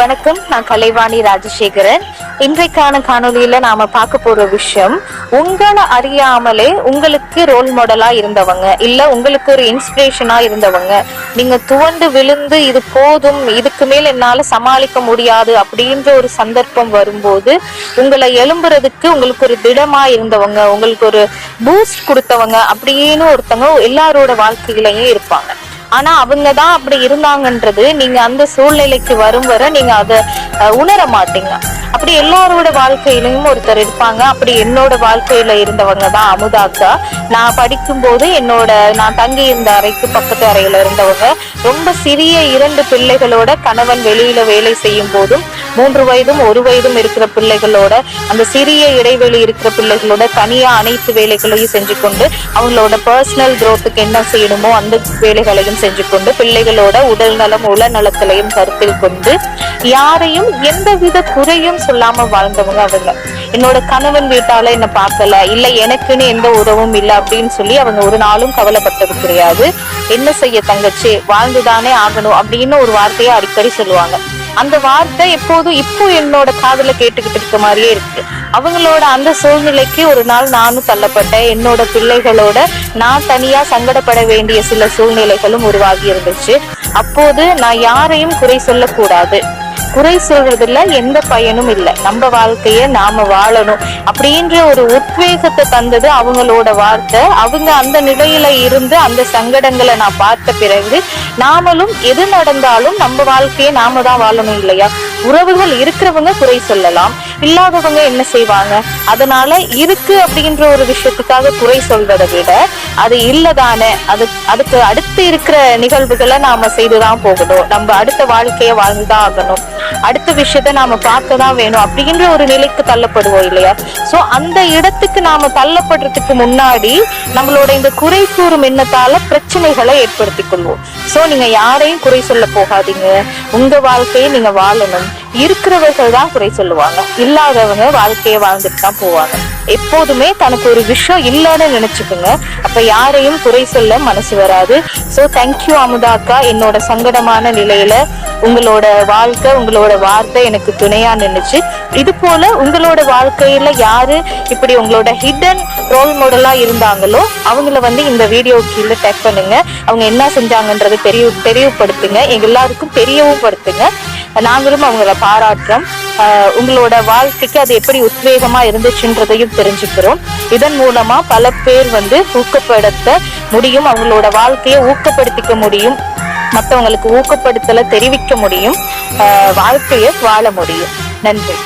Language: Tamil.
வணக்கம், நான் கலைவாணி ராஜசேகரன். இன்றைக்கான காணொலியில நாம பார்க்க போற விஷயம், உங்களை அறியாமலே உங்களுக்கு ரோல் மாடலா இருந்தவங்க, இல்ல உங்களுக்கு ஒரு இன்ஸ்பிரேஷனா இருந்தவங்க, நீங்க துவண்டு விழுந்து இது போதும், இதுக்கு மேல் என்னால சமாளிக்க முடியாது அப்படின்ற ஒரு சந்தர்ப்பம் வரும்போது உங்களை எழும்புறதுக்கு உங்களுக்கு ஒரு திடமா இருந்தவங்க, உங்களுக்கு ஒரு பூஸ்ட் கொடுத்தவங்க அப்படின்னு ஒருத்தவங்க எல்லாரோட வாழ்க்கையிலயும் இருப்பாங்க. ஆனா அவங்கதான் அப்படி இருந்தாங்கன்றது நீங்க அந்த சூழ்நிலைக்கு வரும் வரை நீங்க அதை உணர மாட்டீங்க. அப்படி எல்லாரோட வாழ்க்கையிலையும் ஒருத்தர் இருப்பாங்க. அப்படி என்னோட வாழ்க்கையில இருந்தவங்க தான் அமுதாக்கா. நான் படிக்கும் போது நான் தங்கி இருந்த அறைக்கு பக்கத்து அறையில இருந்தவங்க. ரொம்ப சிறிய 2 பிள்ளைகளோட, கணவன் வெளியில வேலை செய்யும் போதும் 3 வயதும் 1 வயதும் இருக்கிற பிள்ளைகளோட, அந்த சிறிய இடைவெளி இருக்கிற பிள்ளைகளோட தனியா அனைத்து வேலைகளையும் செஞ்சு கொண்டு, அவங்களோட பர்சனல் குரோத்துக்கு என்ன செய்யணுமோ அந்த வேலைகளையும் செஞ்சு கொண்டு, பிள்ளைகளோட உடல் நலம் உள நலத்திலையும் கருத்தில் கொண்டு யாரையும் எந்தவித குறையும் சொல்லாம வாழ்ந்தவங்க அவங்க. என்னோட கணவன் வீட்டால என்ன பார்க்கல, இல்ல எனக்குன்னு எந்த உறவும் இல்லை அப்படின்னு சொல்லி அவங்க ஒரு நாளும் கவலைப்பட்டது கிடையாது. என்ன செய்ய தங்கச்சி, வாழ்ந்துதானே ஆகணும் அப்படின்னு ஒரு வார்த்தையை அடிக்கடி சொல்லுவாங்க. அந்த வார்த்தை எப்போதும் இப்போ என்னோட காதுல கேட்டுக்கிட்டு இருக்க மாதிரியே இருக்கு. அவங்களோட அந்த சூழ்நிலைக்கு ஒரு நாள் நானும் தள்ளப்பட்டேன். என்னோட பிள்ளைகளோட நான் தனியா சங்கடப்பட வேண்டிய சில சூழ்நிலைகளும் உருவாகி இருந்துச்சு. அப்போது நான் யாரையும் குறை சொல்லக்கூடாது, குறை சொல்றதுல எந்த பயனும் இல்லை, நம்ம வாழ்க்கைய நாம வாழணும் அப்படின்ற ஒரு உத்வேகத்தை தந்தது அவங்களோட வார்த்தை. அவங்க அந்த நிலையில இருந்து அந்த சங்கடங்களை நான் பார்த்த பிறகு நாமளும் எது நடந்தாலும் நம்ம வாழ்க்கையை நாம தான் வாழணும் இல்லையா? உறவுகள் இருக்கிறவங்க குறை சொல்லலாம், இல்லாதவங்க என்ன செய்வாங்க? அதனால இருக்கு அப்படின்ற ஒரு விஷயத்துக்காக குறை சொல்வதை விட அது இல்லதானே, அதுக்கு அடுத்து இருக்கிற நிகழ்வுகளை நாம செய்துதான் போகணும், நம்ம அடுத்த வாழ்க்கைய வாழ்ந்துதான் ஆகணும், அடுத்த விஷயத்த நாம பார்க்கதான் வேணும் அப்படின்ற ஒரு நிலைக்கு தள்ளப்படுவோம் இல்லையா? சோ அந்த இடத்துக்கு நாம தள்ளப்படுறதுக்கு முன்னாடி நம்மளோட இந்த குறை கூறும் எண்ணத்தால பிரச்சனைகளை ஏற்படுத்திக் கொள்வோம். சோ நீங்க யாரையும் குறை சொல்ல போகாதீங்க, உங்க வாழ்க்கையை நீங்க வாழணும். இருக்கிறவர்கள் தான் குறை சொல்லுவாங்க, இல்லாதவங்க வாழ்க்கையை வாழ்ந்துட்டு தான் போவாங்க. எப்போதுமே தனக்கு ஒரு விஷயம் இல்லைன்னு நினைச்சுக்குங்க, அப்ப யாரையும் குறை சொல்ல மனசு வராது. சோ தேங்க்யூ அமுதாக்கா. என்னோட சங்கடமான நிலையில உங்களோட வாழ்க்கை, உங்களோட வார்த்தை எனக்கு துணையா நின்னுச்சு. இது போல உங்களோட வாழ்க்கையில யாரு இப்படி உங்களோட ஹிடன் ரோல் மாடலா இருந்தாங்களோ அவங்கள இந்த வீடியோ கீழே டேக் பண்ணுங்க. அவங்க என்ன செஞ்சாங்கன்றதை தெரியப்படுத்துங்க, எங்க எல்லாருக்கும் தெரியவும் படுத்துங்க. நாங்களும் அவங்கள பாராட்டுறோம். உங்களோட வாழ்க்கைக்கு அது எப்படி உத்வேகமா இருந்துச்சுன்றதையும் தெரிஞ்சுக்கிறோம். இதன் மூலமா பல பேர் ஊக்கப்படுத்த முடியும், அவங்களோட வாழ்க்கையை ஊக்கப்படுத்திக்க முடியும், மற்றவங்களுக்கு ஊக்கப்படுத்தல தெரிவிக்க முடியும், வாழ்க்கையை வாழ முடியும். நன்றி.